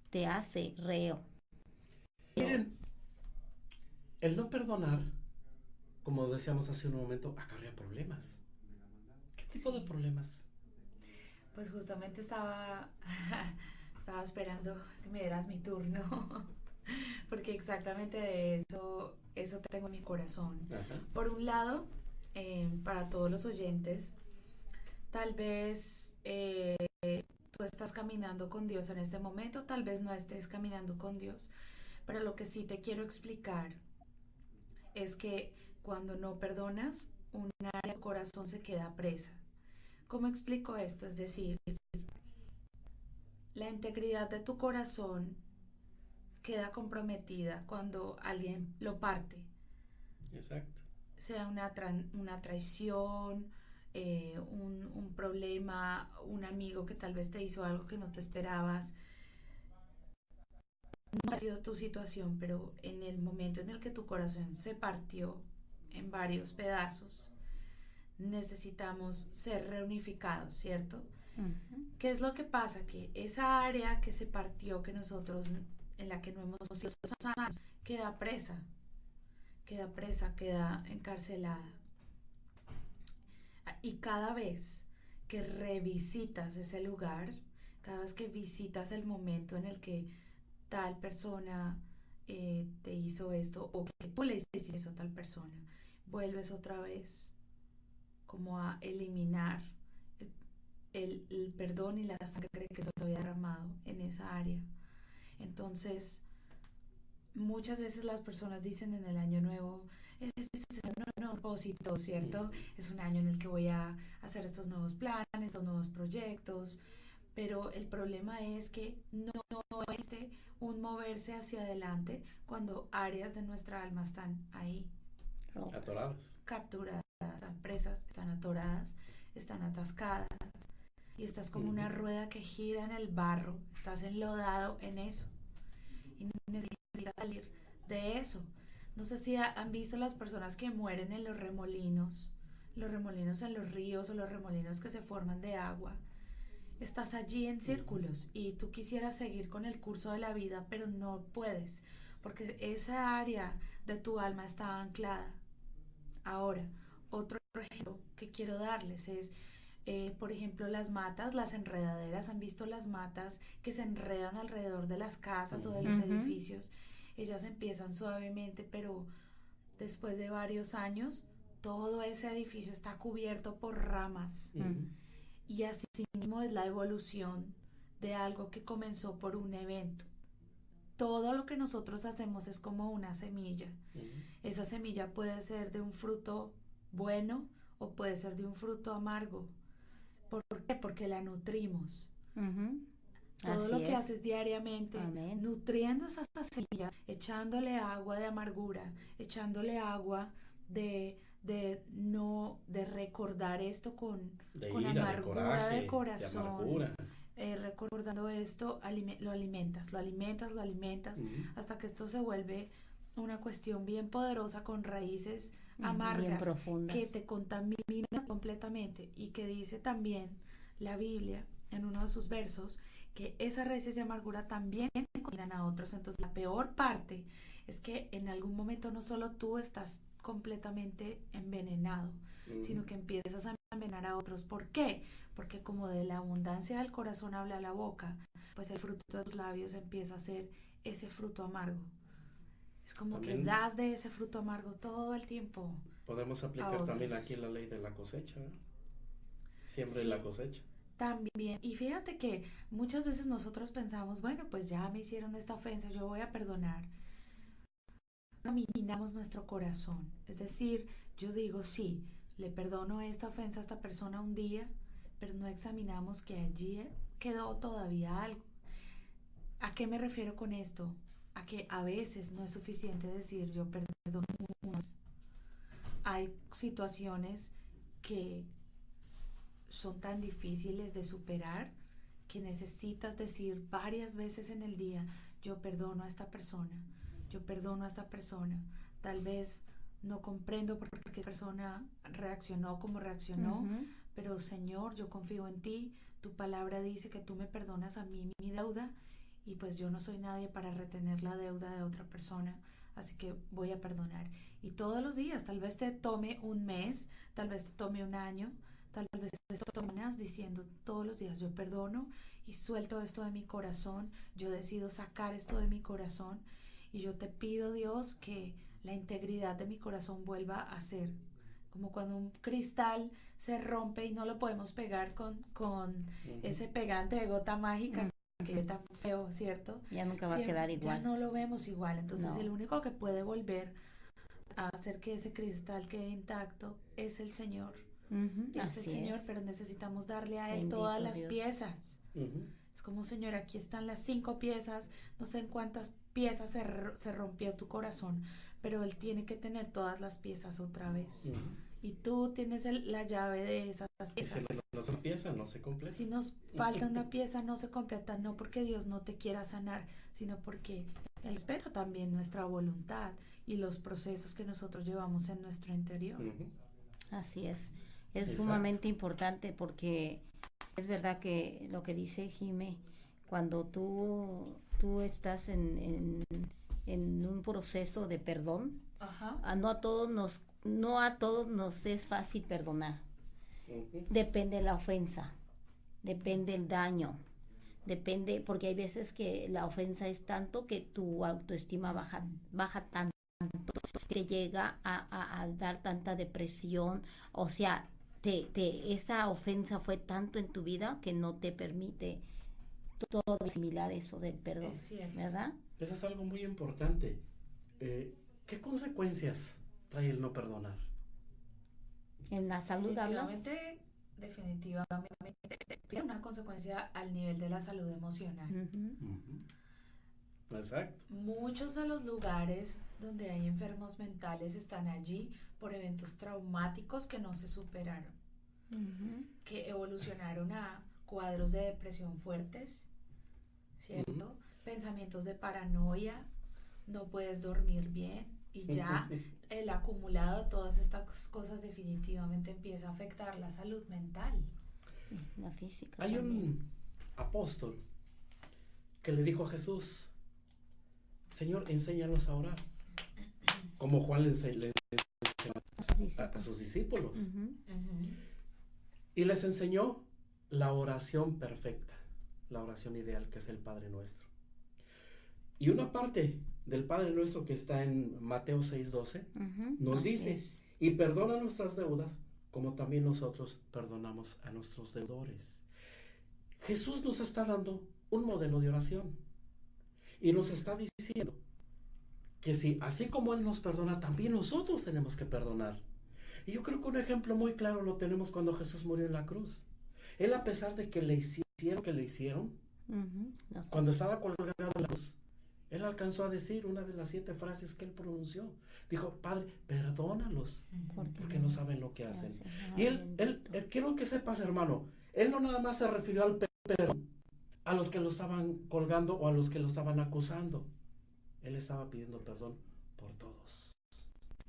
te hace reo. Miren, el no perdonar, como decíamos hace un momento, acarrea problemas. ¿Qué tipo de problemas? Pues justamente estaba esperando que me dieras mi turno, porque exactamente de eso tengo en mi corazón. Ajá. Por un lado, para todos los oyentes, tal vez tú estás caminando con Dios en este momento, tal vez no estés caminando con Dios, pero lo que sí te quiero explicar es que cuando no perdonas, un área del corazón se queda presa. ¿Cómo explico esto? Es decir, la integridad de tu corazón queda comprometida cuando alguien lo parte. Exacto. Sea una traición, un problema, un amigo que tal vez te hizo algo que no te esperabas. No ha sido tu situación, pero en el momento en el que tu corazón se partió en varios pedazos, necesitamos ser reunificados, ¿cierto? Uh-huh. ¿Qué es lo que pasa? Que esa área que se partió, que nosotros, en la que no hemos sido sanos, queda presa, queda encarcelada. Y cada vez que revisitas ese lugar, cada vez que visitas el momento en el que tal persona te hizo esto, o que tú le hiciste eso a tal persona, vuelves otra vez como a eliminar el perdón y la sangre que se había derramado en esa área. Entonces, muchas veces las personas dicen en el año nuevo, es un propósito, ¿cierto? Es un año en el que voy a hacer estos nuevos planes, estos nuevos proyectos, pero el problema es que no existe un moverse hacia adelante cuando áreas de nuestra alma están ahí, Atoradas. capturadas, están presas, están atoradas, están atascadas, y estás como una rueda que gira en el barro, estás enlodado en eso, y necesitas salir de eso. No sé si han visto las personas que mueren en los remolinos en los ríos, o los remolinos que se forman de agua. Estás allí en círculos y tú quisieras seguir con el curso de la vida, pero no puedes, porque esa área de tu alma está anclada. Ahora, otro ejemplo que quiero darles es, por ejemplo, las matas, las enredaderas. ¿Han visto las matas que se enredan alrededor de las casas o de los edificios? Ellas empiezan suavemente, pero después de varios años, todo ese edificio está cubierto por ramas. Y así mismo es la evolución de algo que comenzó por un evento. Todo lo que nosotros hacemos es como una semilla. Esa semilla puede ser de un fruto bueno o puede ser de un fruto amargo. ¿Por qué? Porque la nutrimos. Todo Así lo que es. haces diariamente, Amén. nutriendo esa semilla, echándole agua de amargura, echándole agua de recordar esto con ira, amargura de coraje, de corazón, de amargura. recordando esto, lo alimentas hasta que esto se vuelve una cuestión bien poderosa con raíces Bien amargas profundas. que te contaminan completamente, y que dice también la Biblia en uno de sus versos que esas raíces de amargura también contaminan a otros. Entonces la peor parte es que en algún momento no solo tú estás completamente envenenado, sino que empiezas a envenenar a otros. ¿Por qué? Porque como de la abundancia del corazón habla la boca, pues el fruto de tus labios empieza a ser ese fruto amargo. Es como También que das de ese fruto amargo todo el tiempo. podemos a aplicar otros. también aquí la ley de la cosecha, ¿eh? Siempre Sí. la cosecha. También, y fíjate que muchas veces nosotros pensamos, bueno, pues ya me hicieron esta ofensa, yo voy a perdonar. Minamos nuestro corazón, es decir, yo digo, sí, le perdono esta ofensa a esta persona un día, pero no examinamos que allí quedó todavía algo. ¿A qué me refiero con esto? A que a veces no es suficiente decir yo perdono unas. Hay situaciones que son tan difíciles de superar que necesitas decir varias veces en el día, yo perdono a esta persona, yo perdono a esta persona. Tal vez no comprendo por qué esta persona reaccionó como reaccionó, pero Señor, yo confío en ti, tu palabra dice que tú me perdonas a mí mi deuda, y pues yo no soy nadie para retener la deuda de otra persona, así que voy a perdonar. Y todos los días, tal vez te tome un mes, tal vez te tome un año, tal vez te tomas diciendo todos los días, yo perdono y suelto esto de mi corazón, yo decido sacar esto de mi corazón, y yo te pido, Dios, que la integridad de mi corazón vuelva a ser como cuando un cristal se rompe y no lo podemos pegar con ese pegante de gota mágica que es tan feo, ¿cierto? Ya nunca va a quedar igual. Ya no lo vemos igual. Entonces No. el único que puede volver a hacer que ese cristal quede intacto es el Señor. Es Así el Señor, es. pero necesitamos darle a Él Bendito todas las Dios. piezas. Es como, Señor, aquí están las 5 piezas, no sé en cuántas piezas se rompió tu corazón, pero Él tiene que tener todas las piezas otra vez. Y tú tienes la llave de esas Y si piezas. no se empieza, no se completa. Si nos falta una pieza, no se completa, no porque Dios no te quiera sanar, sino porque Él respeta también nuestra voluntad y los procesos que nosotros llevamos en nuestro interior. Así es. Es Exacto. sumamente importante porque es verdad que lo que dice Jime, cuando tú estás en un proceso de perdón, Ajá. no a todos nos es fácil perdonar. Depende de la ofensa, depende el daño, depende, porque hay veces que la ofensa es tanto que tu autoestima baja tanto que te llega a dar tanta depresión, o sea, esa ofensa fue tanto en tu vida que no te permite todo asimilar eso del perdón, Es cierto. ¿verdad? Eso es algo muy importante. ¿Qué consecuencias trae el no perdonar? En la salud hablas. Definitivamente definitivamente tiene una consecuencia al nivel de la salud emocional. Ujú. Exacto. Muchos de los lugares donde hay enfermos mentales están allí por eventos traumáticos que no se superaron, que evolucionaron a cuadros de depresión fuertes, ¿cierto? Pensamientos de paranoia, no puedes dormir bien y ya el acumulado de todas estas cosas definitivamente empieza a afectar la salud mental. La física. Hay también. un apóstol que le dijo a Jesús: Señor, enséñanos a orar, como Juan le enseñó a sus discípulos. Y les enseñó la oración perfecta, la oración ideal, que es el Padre Nuestro. Y una parte del Padre Nuestro que está en Mateo 6:12 nos dice: y perdona nuestras deudas como también nosotros perdonamos a nuestros deudores. Jesús nos está dando un modelo de oración y nos está diciendo que si así como Él nos perdona, también nosotros tenemos que perdonar. Y yo creo que un ejemplo muy claro lo tenemos cuando Jesús murió en la cruz. Él, a pesar de que le hicieron, cuando estaba colgado en la cruz, Él alcanzó a decir una de las 7 frases que Él pronunció. Dijo: Padre, perdónalos, porque no saben lo que hacen. Y él quiero que sepas, hermano, Él no nada más se refirió al perdón a los que lo estaban colgando o a los que lo estaban acusando. Él estaba pidiendo perdón por todos,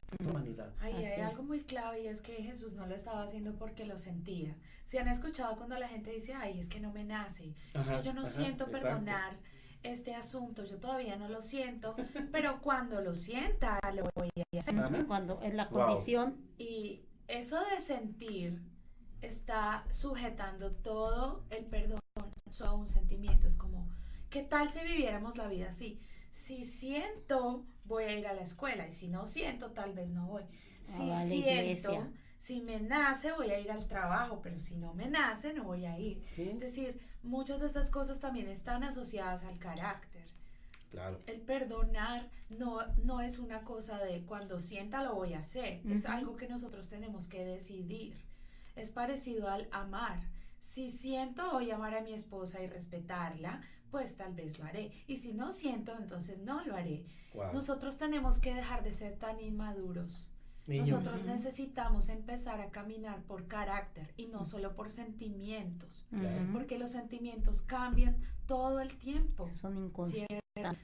por la humanidad. Hay algo muy clave, y es que Jesús no lo estaba haciendo porque lo sentía. ¿Se han escuchado cuando la gente dice: ay, es que no me nace, es que yo no siento perdonar este asunto, yo todavía no lo siento, pero cuando lo sienta lo voy a hacer? Cuando es la condición. Y eso de sentir está sujetando todo el perdón a un sentimiento. Es como, ¿qué tal si viviéramos la vida así? Si siento, voy a ir a la escuela, y si no siento, tal vez no voy. Si siento, si me nace, voy a ir al trabajo, pero si no me nace, no voy a ir. Es decir, muchas de estas cosas también están asociadas al carácter. Claro. El perdonar no es una cosa de cuando sienta lo voy a hacer, es algo que nosotros tenemos que decidir. Es parecido al amar. Si siento, voy a amar a mi esposa y respetarla, pues tal vez lo haré. Y si no siento, entonces no lo haré. Wow. Nosotros tenemos que dejar de ser tan inmaduros. Niños. Nosotros necesitamos empezar a caminar por carácter y no solo por sentimientos, porque los sentimientos cambian todo el tiempo. Son inconstantes.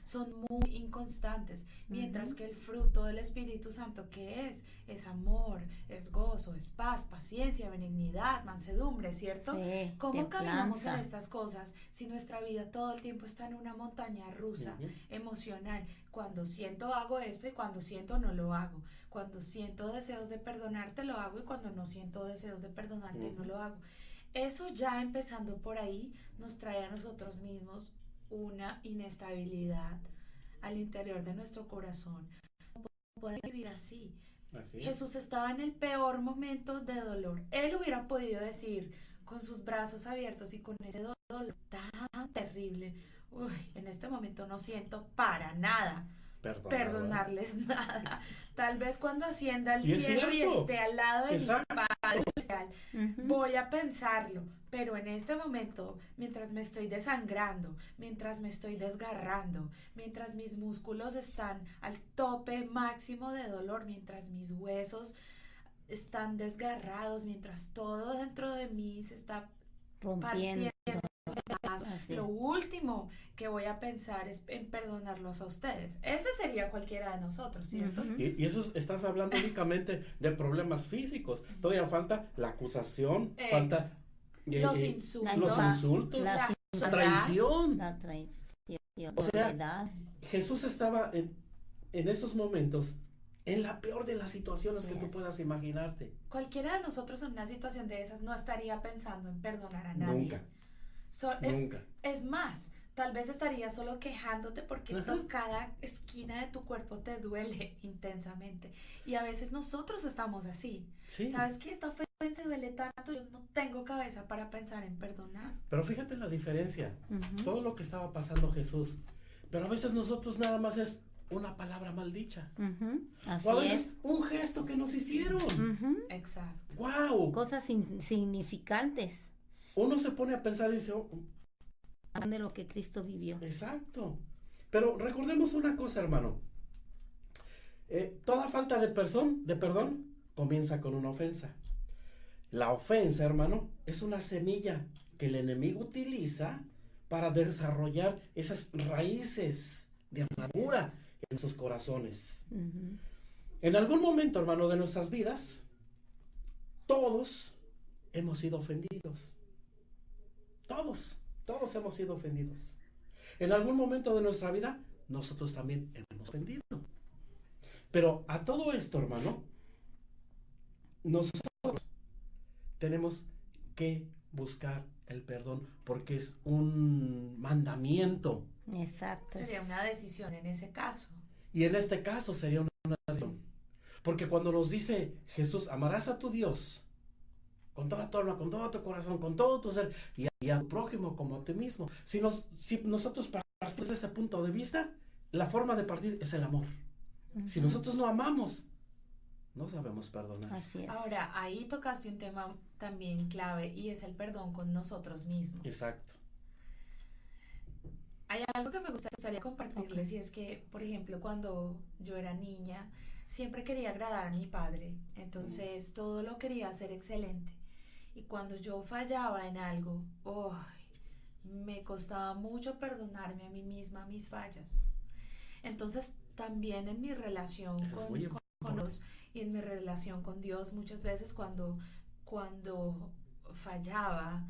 Son muy inconstantes, mientras que el fruto del Espíritu Santo, que es amor, es gozo, es paz, paciencia, benignidad, mansedumbre, ¿cierto? Sí, ¿Cómo caminamos en templanza. estas cosas si nuestra vida todo el tiempo está en una montaña rusa emocional? Cuando siento hago esto y cuando siento no lo hago. Cuando siento deseos de perdonarte lo hago y cuando no siento deseos de perdonarte no lo hago. Eso, ya empezando por ahí, nos trae a nosotros mismos una inestabilidad al interior de nuestro corazón. No puede vivir así. Así es. Jesús estaba en el peor momento de dolor. Él hubiera podido decir con sus brazos abiertos y con ese dolor tan terrible: uy, en este momento no siento para nada perdonarles nada. Tal vez cuando ascienda al cielo y esté al lado de mi Padre Celestial, voy a pensarlo, pero en este momento, mientras me estoy desangrando, mientras me estoy desgarrando, mientras mis músculos están al tope máximo de dolor, mientras mis huesos están desgarrados, mientras todo dentro de mí se está Rompiendo. lo último que voy a pensar es en perdonarlos a ustedes. Ese sería cualquiera de nosotros, ¿cierto? Y eso estás hablando únicamente de problemas físicos. Todavía falta la acusación, falta los insultos, la traición. La traición. O sea, verdad. Jesús estaba en esos momentos en la peor de las situaciones que tú puedas imaginarte. Cualquiera de nosotros en una situación de esas no estaría pensando en perdonar a nadie. Nunca. Nunca. Es más, tal vez estarías solo quejándote porque cada esquina de tu cuerpo te duele intensamente. Y a veces nosotros estamos así. Sí. ¿Sabes qué? Esta ofensa duele tanto, yo no tengo cabeza para pensar en perdonar. Pero fíjate la diferencia. Todo lo que estaba pasando Jesús. Pero a veces nosotros nada más es una palabra mal dicha. Así O a veces es. un gesto que nos hicieron. Exacto. ¡Wow! Cosas insignificantes Uno se pone a pensar y dice, "Oh, de lo que Cristo vivió. exacto". Pero recordemos una cosa, hermano. Toda falta de perdón comienza con una ofensa. La ofensa, hermano, es una semilla que el enemigo utiliza para desarrollar esas raíces de amargura en sus corazones. En algún momento, hermano, de nuestras vidas, todos hemos sido ofendidos. Todos hemos sido ofendidos. En algún momento de nuestra vida, nosotros también hemos ofendido. Pero a todo esto, hermano, nosotros tenemos que buscar el perdón porque es un mandamiento. Exacto. Sería una decisión en ese caso. Y en este caso sería una decisión. Porque cuando nos dice Jesús, amarás a tu Dios con toda tu alma, con todo tu corazón, con todo tu ser, y a tu prójimo como a ti mismo. Si nosotros partimos de ese punto de vista, la forma de partir es el amor. Si nosotros no amamos, no sabemos perdonar. Así es. Ahora, ahí tocaste un tema también clave y es el perdón con nosotros mismos. Exacto. Hay algo que me gustaría compartirles y es que, por ejemplo, cuando yo era niña, siempre quería agradar a mi padre, entonces todo lo quería hacer excelente. Y cuando yo fallaba en algo, me costaba mucho perdonarme a mí misma mis fallas. Entonces, también en mi relación con Dios y en mi relación con Dios, muchas veces cuando fallaba,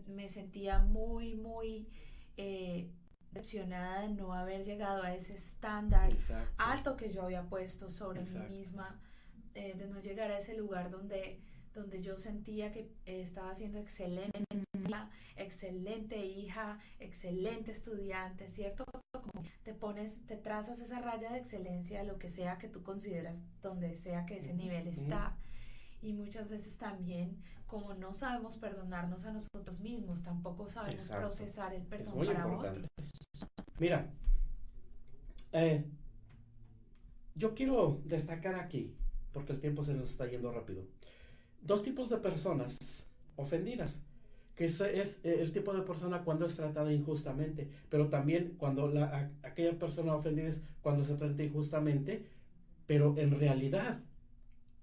me sentía muy decepcionada de no haber llegado a ese estándar alto que yo había puesto sobre mí misma, de no llegar a ese lugar donde yo sentía que estaba siendo excelente hija, excelente estudiante, ¿cierto? Como te trazas esa raya de excelencia, lo que sea que tú consideras, donde sea que ese nivel está. Y muchas veces también, como no sabemos perdonarnos a nosotros mismos, tampoco sabemos procesar el perdón para importante. otros. Mira, yo quiero destacar aquí, porque el tiempo se nos está yendo rápido, 2 tipos de personas ofendidas, que es el tipo de persona cuando es tratada injustamente, pero también cuando aquella persona ofendida es cuando se trata injustamente, pero en realidad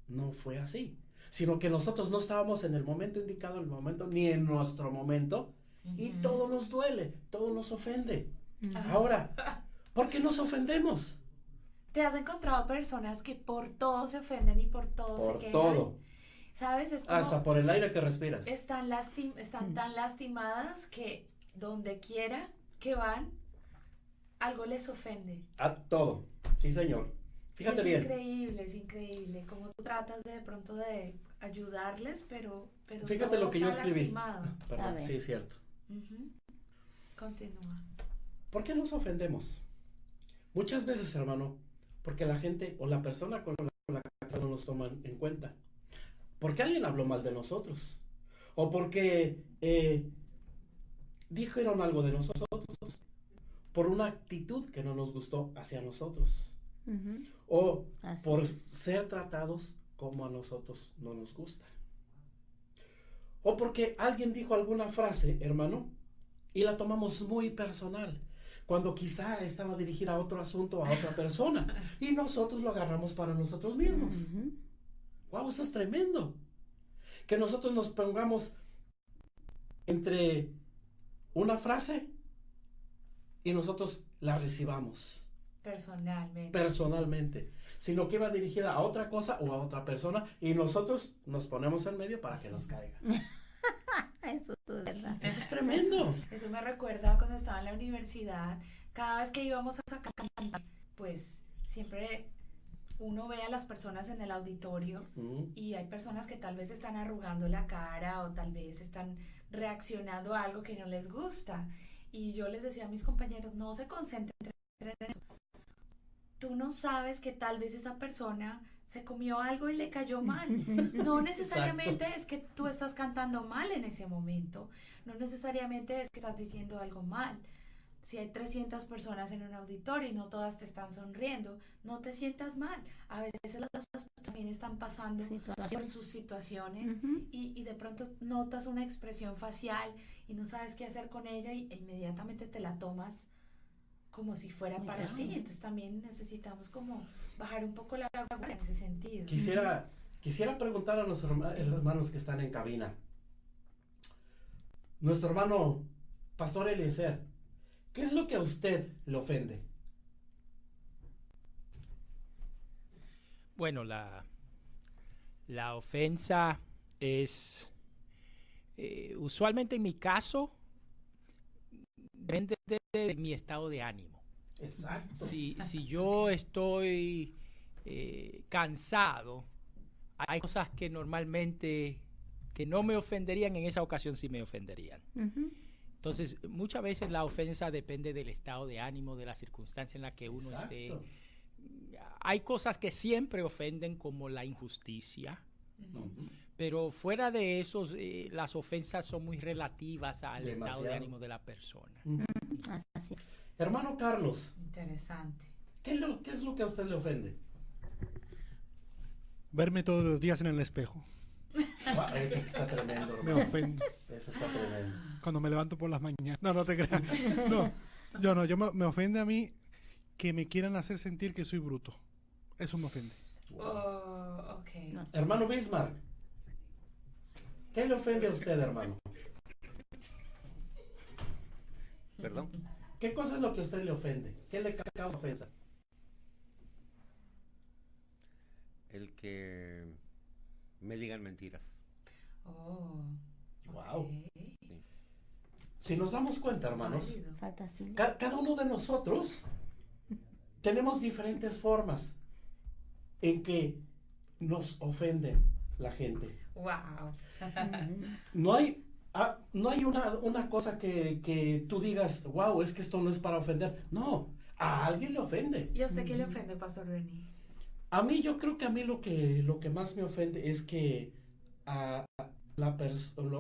no fue así, sino que nosotros no estábamos en el momento indicado, ni en nuestro momento, y todo nos duele, todo nos ofende. Ahora, ¿por qué nos ofendemos? ¿Te has encontrado personas que por todo se ofenden y por todo se quejan? Por todo. ¿Sabes? Es como hasta por el aire que respiras. Están tan lastimadas que donde quiera que van, algo les ofende. A todo. Sí, señor. Fíjate bien. Es increíble cómo tú tratas de pronto de ayudarles, pero fíjate todo lo que yo está escribí. lastimado. Perdón, sí, es cierto. Continúa. ¿Por qué nos ofendemos? Muchas veces, hermano, porque la gente o la persona con la que no nos toman en cuenta. Porque alguien habló mal de nosotros. O porque dijeron algo de nosotros. Por una actitud que no nos gustó hacia nosotros. O por ser tratados como a nosotros no nos gusta. O porque alguien dijo alguna frase, hermano, y la tomamos muy personal, cuando quizá estaba dirigida a otro asunto, a otra persona, y nosotros lo agarramos para nosotros mismos. Wow, eso es tremendo. Que nosotros nos pongamos entre una frase y nosotros la recibamos personalmente, sino que iba dirigida a otra cosa o a otra persona y nosotros nos ponemos en medio para que nos caiga. Eso es verdad. Eso es tremendo. Eso me recuerda cuando estaba en la universidad, cada vez que íbamos a sacar, pues siempre uno ve a las personas en el auditorio y hay personas que tal vez están arrugando la cara o tal vez están reaccionando a algo que no les gusta. Y yo les decía a mis compañeros, no se concentren en eso. Tú no sabes que tal vez esa persona se comió algo y le cayó mal. No necesariamente es que tú estás cantando mal en ese momento. No necesariamente es que estás diciendo algo mal. Si hay 300 personas en un auditorio y no todas te están sonriendo, no te sientas mal. A veces las personas también están pasando por sus situaciones y de pronto notas una expresión facial y no sabes qué hacer con ella e inmediatamente te la tomas como si fuera para ti. Entonces también necesitamos como bajar un poco la guardia en ese sentido. Quisiera preguntar a nuestros hermanos que están en cabina. Nuestro hermano Pastor Eliezer, ¿qué es lo que a usted le ofende? Bueno, la ofensa es, usualmente en mi caso, depende de mi estado de ánimo. Exacto. Si yo estoy cansado, hay cosas que normalmente que no me ofenderían, en esa ocasión sí me ofenderían. Entonces, muchas veces la ofensa depende del estado de ánimo, de la circunstancia en la que uno esté. Hay cosas que siempre ofenden, como la injusticia, ¿no? Pero fuera de eso, las ofensas son muy relativas al estado de ánimo de la persona. Así es. Hermano Carlos. Interesante. ¿Qué es lo que a usted le ofende? Verme todos los días en el espejo. Eso está tremendo, hermano. Me ofende. Eso está tremendo. Cuando me levanto por las mañanas. No te creas. Me ofende a mí que me quieran hacer sentir que soy bruto. Eso me ofende. Okay. No. Hermano Bismarck, ¿qué le ofende a usted, hermano? ¿Perdón? ¿Qué cosa es lo que a usted le ofende? ¿Qué le causa ofensa? El que me digan mentiras. Wow. Okay. Sí. Si nos damos cuenta, hermanos, Falta así. cada uno de nosotros tenemos diferentes formas en que nos ofende la gente. Wow. No hay una cosa que tú digas, wow, es que esto no es para ofender. No, a alguien le ofende. ¿Y a usted qué le ofende, Pastor Benny? A mí, yo creo que a mí lo que más me ofende es que a la persona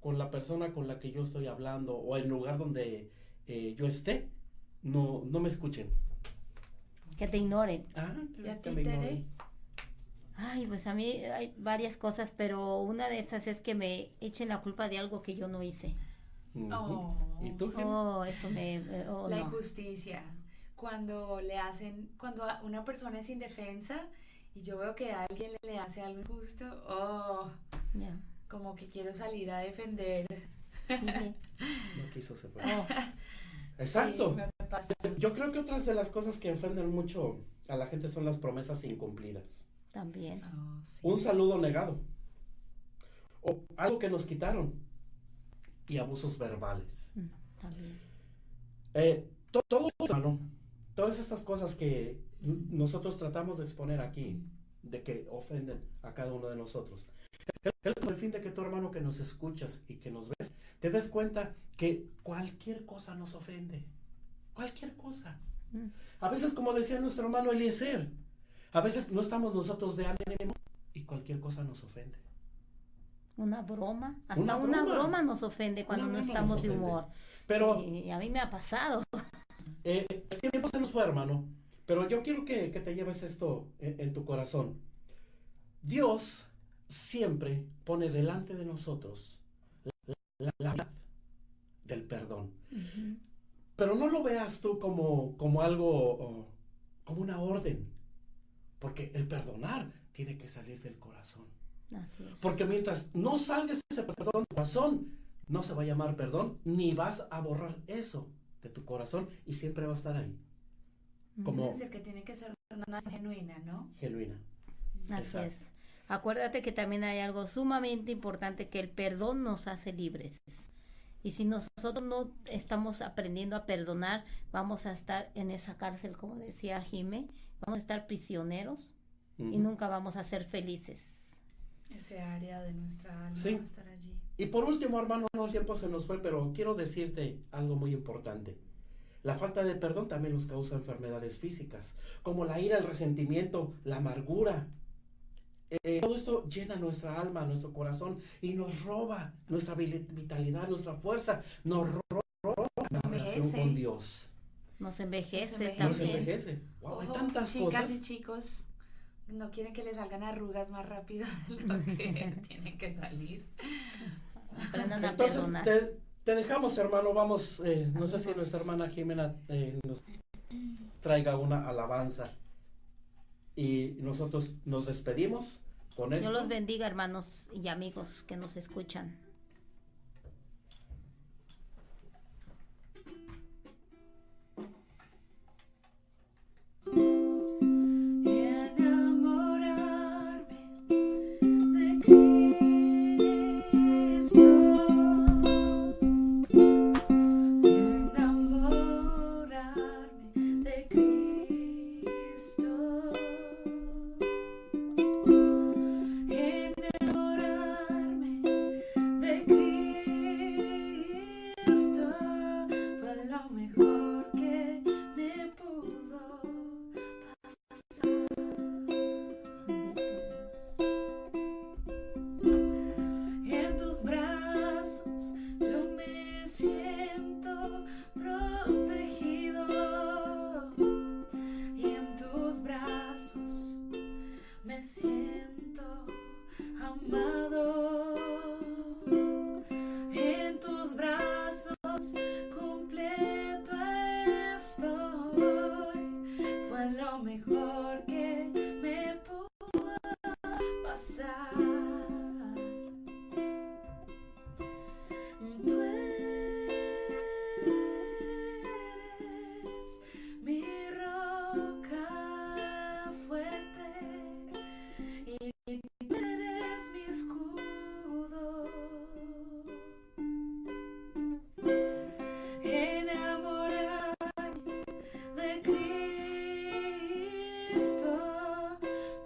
con la persona con la que yo estoy hablando o el lugar donde yo esté, no me escuchen. Que te ignoren. ¿Y a que ti, me Tere? ignoren. Ay, pues a mí hay varias cosas, pero una de esas es que me echen la culpa de algo que yo no hice. Oh. ¿Y tú, Gem? Eso me... La no. injusticia. Cuando una persona es indefensa y yo veo que a alguien le hace algo injusto, Ya. como que quiero salir a defender. Sí. No quiso, se fue. Oh, Exacto. Sí, me pasa. Yo creo que otras de las cosas que ofenden mucho a la gente son las promesas incumplidas. también. Sí. Un saludo negado. O algo que nos quitaron. Y abusos verbales. También. Todo, hermano, todas estas cosas que nosotros tratamos de exponer aquí, de que ofenden a cada uno de nosotros, es con el fin de que tu hermano que nos escuchas y que nos ves, te des cuenta que cualquier cosa nos ofende. Cualquier cosa. A veces, como decía nuestro hermano Eliezer, a veces no estamos nosotros de ánimo y cualquier cosa nos ofende. Una broma. Hasta Una una broma. broma nos ofende cuando Una no broma estamos nos de ofende. humor. Pero Y a mí me ha pasado. el tiempo se nos fue, hermano. Pero yo quiero que te lleves esto en tu corazón. Dios siempre pone delante de nosotros la verdad del perdón. Pero no lo veas tú como algo, como una orden. Porque el perdonar tiene que salir del corazón. Así es. Porque mientras no salga ese perdón del corazón, no se va a llamar perdón, ni vas a borrar eso de tu corazón y siempre va a estar ahí. Como Es decir, que tiene que ser una genuina, ¿no? genuina. Así Exacto. es. Acuérdate que también hay algo sumamente importante, que el perdón nos hace libres. Y si nosotros no estamos aprendiendo a perdonar, vamos a estar en esa cárcel, como decía Jime, vamos a estar prisioneros y nunca vamos a ser felices. Ese área de nuestra alma Sí. va a estar allí. Y por último, hermano, no, el tiempo se nos fue, pero quiero decirte algo muy importante. La falta de perdón también nos causa enfermedades físicas, como la ira, el resentimiento, la amargura. Todo esto llena nuestra alma, nuestro corazón y nos roba nuestra vitalidad, nuestra fuerza, nos roba la relación con Dios. Nos envejece Nos Nos también. envejece. Wow, hay Ojo, tantas chicas cosas. y chicos no quieren que les salgan arrugas más rápido de lo que tienen que salir. Aprendan a Entonces, perdonar. te dejamos, hermano. Vamos, no sé si nuestra hermana Jimena nos traiga una alabanza. Y nosotros nos despedimos con esto. Dios los bendiga, hermanos y amigos que nos escuchan. Enamorarme de Cristo, enamorarme de Cristo, enamorarme de Cristo fue lo mejor que me pudo pasar. En tus brazos yo me siento protegido y en tus brazos me siento amado. En tus brazos completo estoy. Fue lo mejor que me pudo pasar. Tú eres mi roca fuerte y tú eres mi escudo. Enamorarme de Cristo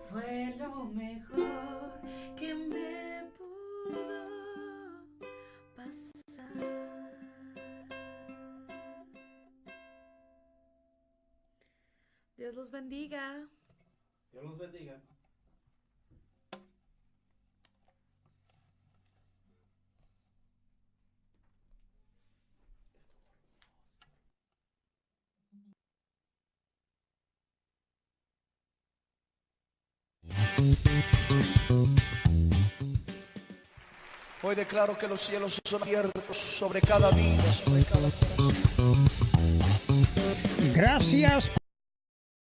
fue lo mejor que me pudo pasar. Dios los bendiga. Dios los bendiga. Hoy declaro que los cielos son abiertos sobre cada vida, sobre cada corazón. Gracias